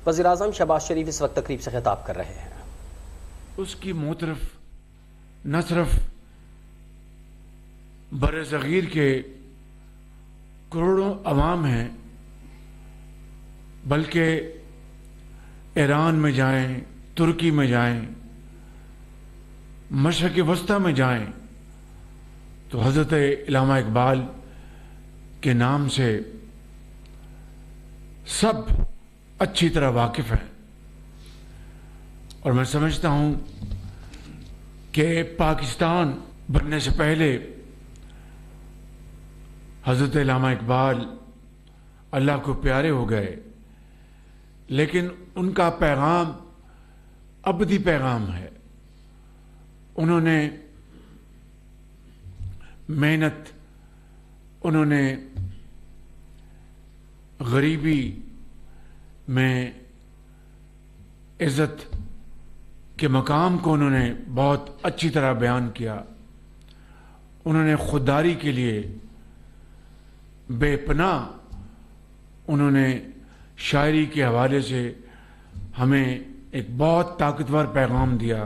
وزیر اعظم شہباز شریف اس وقت تقریب سے خطاب کر رہے ہیں۔ اس کی منہ طرف نہ صرف بر صغیر کے کروڑوں عوام ہیں، بلکہ ایران میں جائیں، ترکی میں جائیں، مشرق وسطیٰ میں جائیں تو حضرت علامہ اقبال کے نام سے سب اچھی طرح واقف ہیں۔ اور میں سمجھتا ہوں کہ پاکستان بننے سے پہلے حضرت علامہ اقبال اللہ کو پیارے ہو گئے، لیکن ان کا پیغام ابدی پیغام ہے۔ انہوں نے محنت، انہوں نے غریبی میں عزت کے مقام کو انہوں نے بہت اچھی طرح بیان کیا۔ انہوں نے خودداری کے لیے بے پناہ، انہوں نے شاعری کے حوالے سے ہمیں ایک بہت طاقتور پیغام دیا۔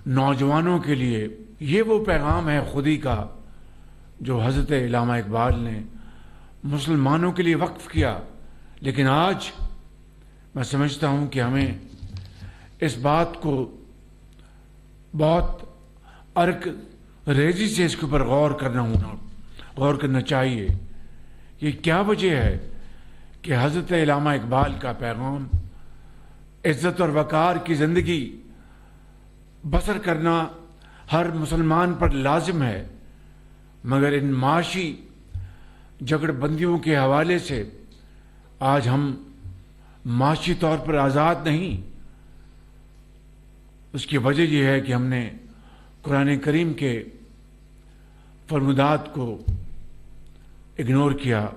نوجوانوں کے لیے یہ وہ پیغام ہے خودی کا جو حضرت علامہ اقبال نے مسلمانوں کے لیے وقف کیا۔ لیکن آج میں سمجھتا ہوں کہ ہمیں اس بات کو بہت عرق ریزی سے اس کے اوپر غور کرنا چاہیے۔ یہ کیا وجہ ہے کہ حضرت علامہ اقبال کا پیغام عزت اور وقار کی زندگی بسر کرنا ہر مسلمان پر لازم ہے، مگر ان معاشی جگڑ بندیوں کے حوالے سے آج ہم معاشی طور پر آزاد نہیں۔ اس کی وجہ یہ ہے کہ ہم نے قرآن کریم کے فرمودات کو اگنور کیا،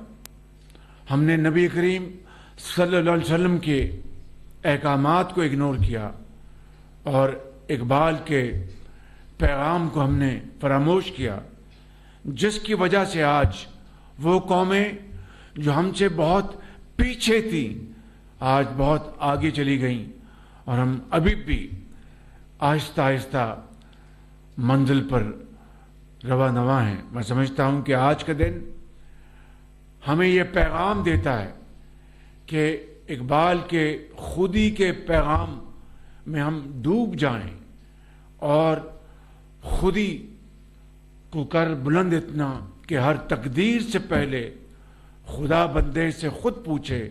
ہم نے نبی کریم صلی اللہ علیہ وسلم کے احکامات کو اگنور کیا، اور اقبال کے پیغام کو ہم نے فراموش کیا، جس کی وجہ سے آج وہ قومیں جو ہم سے بہت پیچھے تھیں آج بہت آگے چلی گئیں، اور ہم ابھی بھی آہستہ آہستہ منزل پر رواں ہیں۔ میں سمجھتا ہوں کہ آج کا دن ہمیں یہ پیغام دیتا ہے کہ اقبال کے خودی کے پیغام میں ہم ڈوب جائیں اور خودی کو کر بلند اتنا کہ ہر تقدیر سے پہلے خدا بندے سے خود پوچھے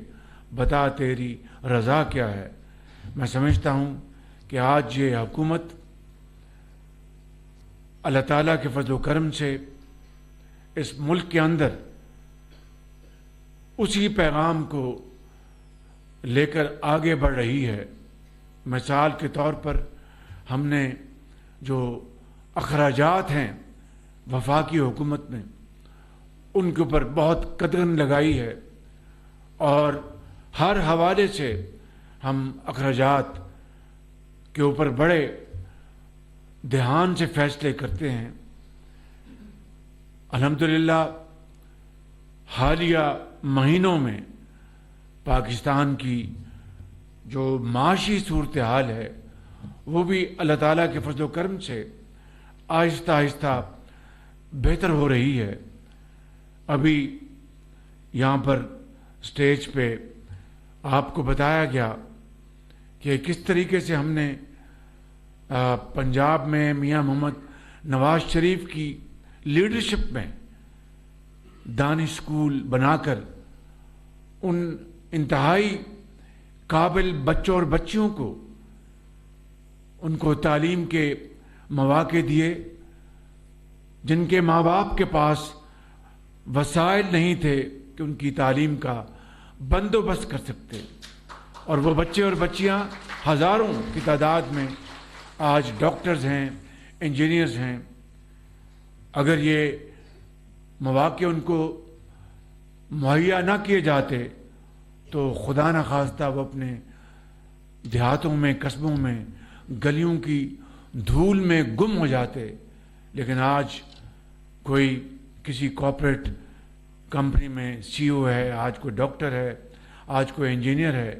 بتا تیری رضا کیا ہے۔ میں سمجھتا ہوں کہ آج یہ حکومت اللہ تعالیٰ کے فضل و کرم سے اس ملک کے اندر اسی پیغام کو لے کر آگے بڑھ رہی ہے۔ مثال کے طور پر ہم نے جو اخراجات ہیں وفاقی حکومت میں، ان کے اوپر بہت قدغن لگائی ہے، اور ہر حوالے سے ہم اخراجات کے اوپر بڑے دھیان سے فیصلے کرتے ہیں۔ الحمدللہ حالیہ مہینوں میں پاکستان کی جو معاشی صورتحال ہے وہ بھی اللہ تعالیٰ کے فضل و کرم سے آہستہ آہستہ بہتر ہو رہی ہے۔ ابھی یہاں پر اسٹیج پہ آپ کو بتایا گیا کہ کس طریقے سے ہم نے پنجاب میں میاں محمد نواز شریف کی لیڈرشپ میں دانش اسکول بنا کر ان انتہائی قابل بچوں اور بچیوں کو ان کو تعلیم کے مواقع دیے، جن کے ماں باپ کے پاس وسائل نہیں تھے کہ ان کی تعلیم کا بندوبست کر سکتے، اور وہ بچے اور بچیاں ہزاروں کی تعداد میں آج ڈاکٹرز ہیں، انجینئرز ہیں۔ اگر یہ مواقع ان کو مہیا نہ کیے جاتے تو خدا نہ خواستہ وہ اپنے دیہاتوں میں، قصبوں میں، گلیوں کی دھول میں گم ہو جاتے۔ لیکن آج کوئی کسی کارپوریٹ کمپنی میں سی او ہے، آج کوئی ڈاکٹر ہے، آج کوئی انجینئر ہے۔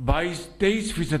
22-23%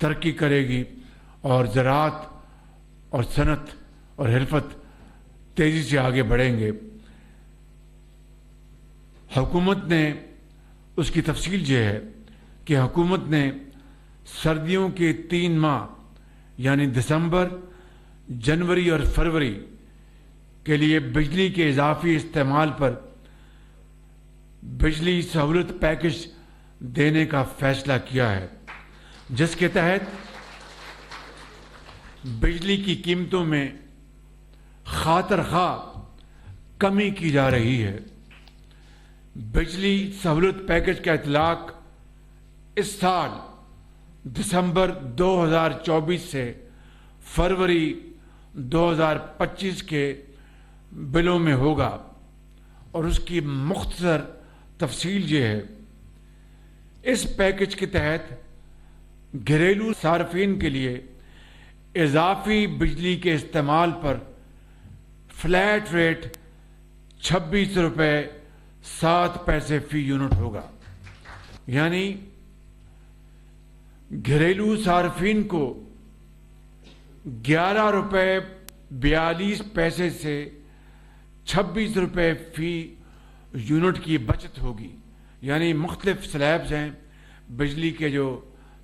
ترقی کرے گی اور زراعت اور صنعت اور حرفت تیزی سے آگے بڑھیں گے۔ حکومت نے اس کی تفصیل یہ ہے کہ حکومت نے سردیوں کے 3 ماہ یعنی دسمبر، جنوری اور فروری کے لیے بجلی کے اضافی استعمال پر بجلی سہولت پیکج دینے کا فیصلہ کیا ہے، جس کے تحت بجلی کی قیمتوں میں خاطر خواہ کمی کی جا رہی ہے۔ بجلی سہولت پیکج کا اطلاق اس سال دسمبر 2024 سے فروری 2025 کے بلوں میں ہوگا، اور اس کی مختصر تفصیل یہ ہے۔ اس پیکج کے تحت گھریلو صارفین کے لیے اضافی بجلی کے استعمال پر فلیٹ ریٹ 26 روپے 7 پیسے فی یونٹ ہوگا، یعنی گھریلو صارفین کو 11 روپے 42 پیسے سے 26 روپے فی یونٹ کی بچت ہوگی۔ یعنی مختلف سلیبز ہیں بجلی کے، جو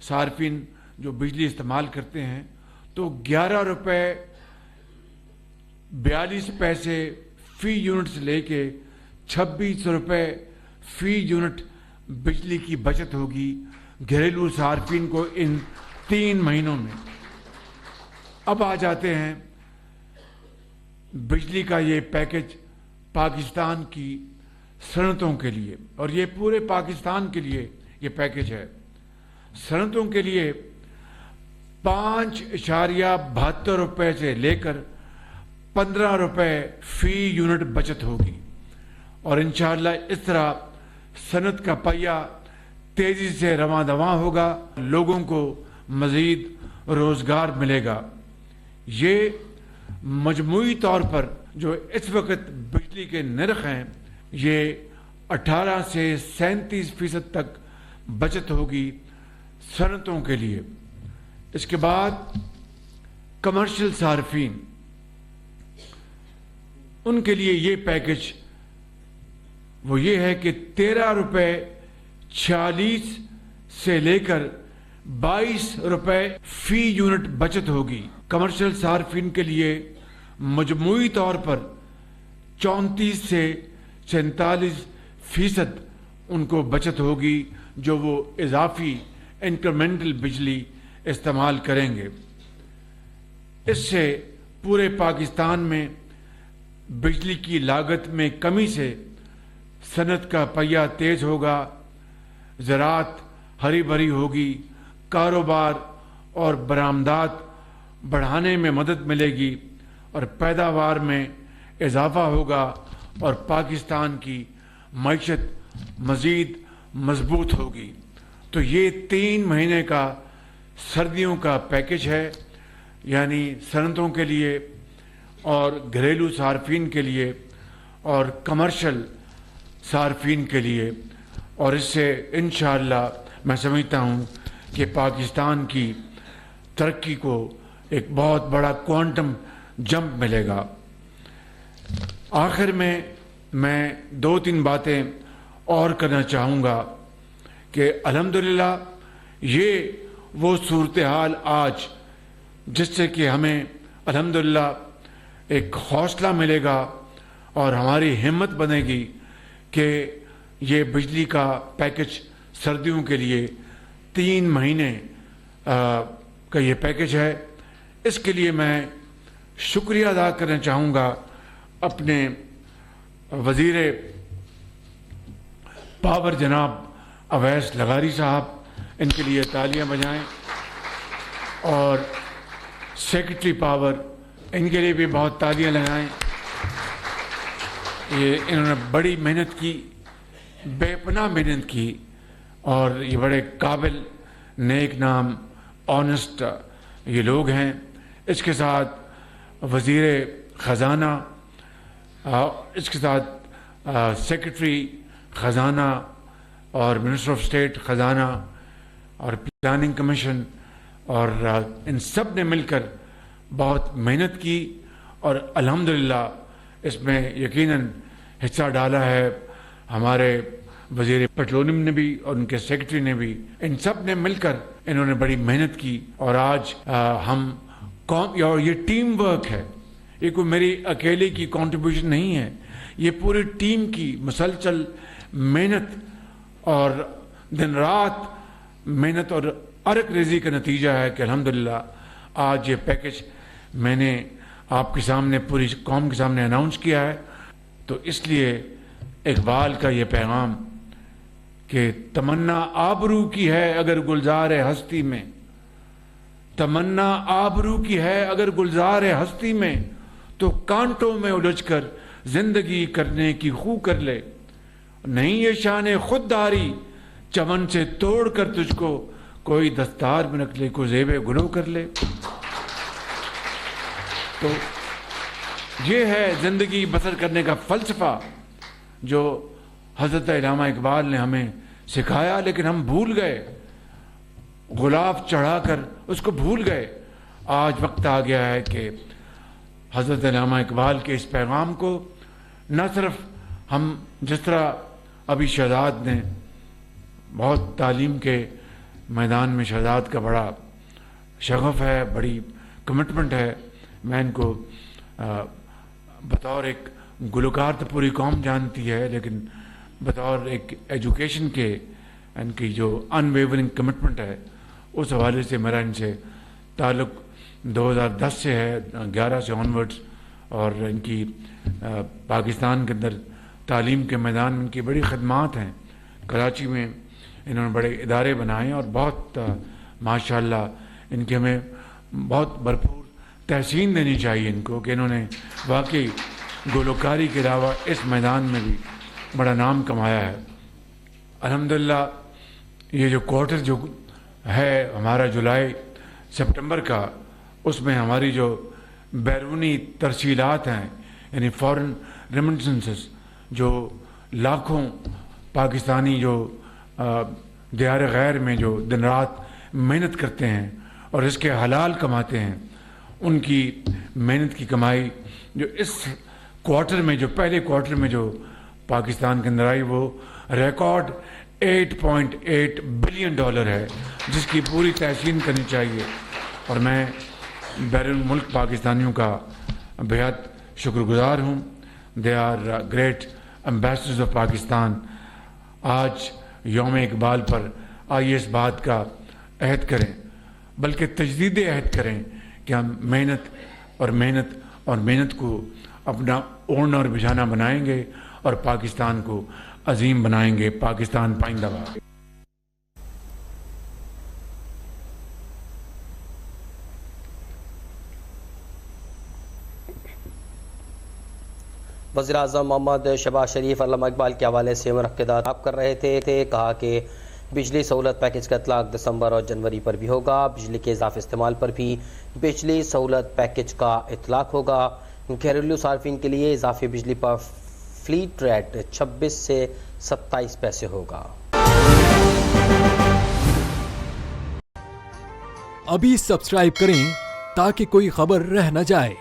صارفین جو بجلی استعمال کرتے ہیں، تو 11 روپے 42 پیسے فی یونٹ سے لے کے 26 روپے فی یونٹ بجلی کی بچت ہوگی گھریلو صارفین کو ان 3 مہینوں میں۔ اب آ جاتے ہیں بجلی کا یہ پیکج پاکستان کی صنعتوں کے لیے، اور یہ پورے پاکستان کے لیے یہ پیکج ہے۔ صنعتوں کے لیے 5.72 روپے سے لے کر 15 روپے فی یونٹ بچت ہوگی، اور انشاءاللہ اس طرح صنعت کا پہیہ تیزی سے رواں دواں ہوگا، لوگوں کو مزید روزگار ملے گا۔ یہ مجموعی طور پر جو اس وقت بجلی کے نرخ ہیں، یہ 18 سے 37% تک بچت ہوگی صنعتوں کے لیے۔ اس کے بعد کمرشل صارفین، ان کے لیے یہ پیکج وہ یہ ہے کہ 13 روپے 46 سے لے کر 22 روپے فی یونٹ بچت ہوگی۔ کمرشل صارفین کے لیے مجموعی طور پر 34 سے 44% ان کو بچت ہوگی، جو وہ اضافی انکریمنٹل بجلی استعمال کریں گے۔ اس سے پورے پاکستان میں بجلی کی لاگت میں کمی سے صنعت کا پہیہ تیز ہوگا، زراعت ہری بھری ہوگی، کاروبار اور برآمدات بڑھانے میں مدد ملے گی، اور پیداوار میں اضافہ ہوگا، اور پاکستان کی معیشت مزید مضبوط ہوگی۔ تو یہ 3 مہینے کا سردیوں کا پیکج ہے، یعنی صنعتوں کے لیے اور گھریلو صارفین کے لیے اور کمرشل صارفین کے لیے، اور اس سے انشاءاللہ میں سمجھتا ہوں کہ پاکستان کی ترقی کو ایک بہت بڑا کوانٹم جمپ ملے گا۔ آخر میں 2-3 باتیں اور کرنا چاہوں گا کہ الحمدللہ یہ وہ صورتحال آج جس سے کہ ہمیں الحمدللہ ایک حوصلہ ملے گا اور ہماری ہمت بنے گی کہ یہ بجلی کا پیکج سردیوں کے لیے 3 مہینے کا یہ پیکج ہے۔ اس کے لیے میں شکریہ ادا کرنا چاہوں گا اپنے وزیر پاور جناب اویس لغاری صاحب، ان کے لیے تالیاں بجائیں، اور سیکرٹری پاور، ان کے لیے بھی بہت تالیاں لگائیں۔ انہوں نے بڑی محنت کی، بے پناہ محنت کی، اور یہ بڑے قابل، نیک نام، آنسٹ یہ لوگ ہیں۔ اس کے ساتھ وزیر خزانہ، اس کے ساتھ سیکرٹری خزانہ اور منسٹر آف اسٹیٹ خزانہ اور پلاننگ کمیشن اور ان سب نے مل کر بہت محنت کی اور الحمدللہ اس میں یقیناً حصہ ڈالا ہے ہمارے وزیر پیٹرولیم نے بھی اور ان کے سیکرٹری نے بھی. ان سب نے مل کر انہوں نے بڑی محنت کی اور آج ہم یہ ٹیم ورک ہے, یہ کوئی میری اکیلے کی کنٹریبیوشن نہیں ہے, یہ پوری ٹیم کی مسلسل محنت اور دن رات محنت اور عرق ریزی کا نتیجہ ہے کہ الحمدللہ آج یہ پیکج میں نے آپ کے سامنے پوری قوم کے سامنے اناؤنس کیا ہے. تو اس لیے اقبال کا یہ پیغام کہ تمنا آبرو کی ہے اگر گلزار ہستی میں, تمنا آبرو کی ہے اگر گلزار ہستی میں, تو کانٹوں میں الجھ کر زندگی کرنے کی خو کر لے. نہیں یہ شان خودداری چمن سے توڑ کر تجھ کو کوئی دستار میں رکھ لے, کوئی زیب گلو کر لے. تو یہ ہے زندگی بسر کرنے کا فلسفہ جو حضرت علامہ اقبال نے ہمیں سکھایا, لیکن ہم بھول گئے, غلاف چڑھا کر اس کو بھول گئے. آج وقت آ گیا ہے کہ حضرت علامہ اقبال کے اس پیغام کو نہ صرف ہم, جس طرح ابھی شہزاد نے بہت تعلیم کے میدان میں شہزاد کا بڑا شغف ہے, بڑی کمٹمنٹ ہے, میں ان کو بطور ایک گلوکار تو پوری قوم جانتی ہے, لیکن بطور ایک ایجوکیشن کے ان کی جو ان ویورنگ کمٹمنٹ ہے اس حوالے سے میرا ان سے تعلق 2010 سے ہے, 11 سے آنورڈس, اور ان کی پاکستان کے اندر تعلیم کے میدان میں ان کی بڑی خدمات ہیں. کراچی میں انہوں نے بڑے ادارے بنائے اور بہت ماشاءاللہ ان کی ہمیں بہت بھرپور تحسین دینی چاہیے ان کو کہ انہوں نے واقعی گلوکاری کے علاوہ اس میدان میں بھی بڑا نام کمایا ہے. الحمدللہ یہ جو کوارٹر جو ہے ہمارا جولائی سپٹمبر کا, اس میں ہماری جو بیرونی ترسیلات ہیں یعنی فورن ریمیٹنسز, جو لاکھوں پاکستانی جو دیار غیر میں جو دن رات محنت کرتے ہیں اور اس کے حلال کماتے ہیں, ان کی محنت کی کمائی جو اس کوارٹر میں, جو پہلے کوارٹر میں جو پاکستان کے اندر آئی, وہ ریکارڈ $8.8 بلین ہے, جس کی پوری تحسین کرنی چاہیے. اور میں بیرون ملک پاکستانیوں کا بہت شکر گزار ہوں. They are great ambassadors of Pakistan. آج یوم اقبال پر آئیے اس بات کا عہد کریں, بلکہ تجدید عہد کریں کہ ہم محنت اور محنت اور محنت کو اپنا اوڑھنا اور بچھانا بنائیں گے اور پاکستان کو عظیم بنائیں گے. پاکستان پائندہ باد. وزیراعظم محمد شہباز شریف علامہ اقبال کے حوالے سے منعقدات آپ کر رہے تھے. کہا کہ بجلی سہولت پیکج کا اطلاق دسمبر اور جنوری پر بھی ہوگا. بجلی کے اضافی استعمال پر بھی بجلی سہولت پیکج کا اطلاق ہوگا. گھریلو صارفین کے لیے اضافی بجلی پر فلیٹ ریٹ 26 سے 27 پیسے ہوگا. ابھی سبسکرائب کریں تاکہ کوئی خبر رہ نہ جائے.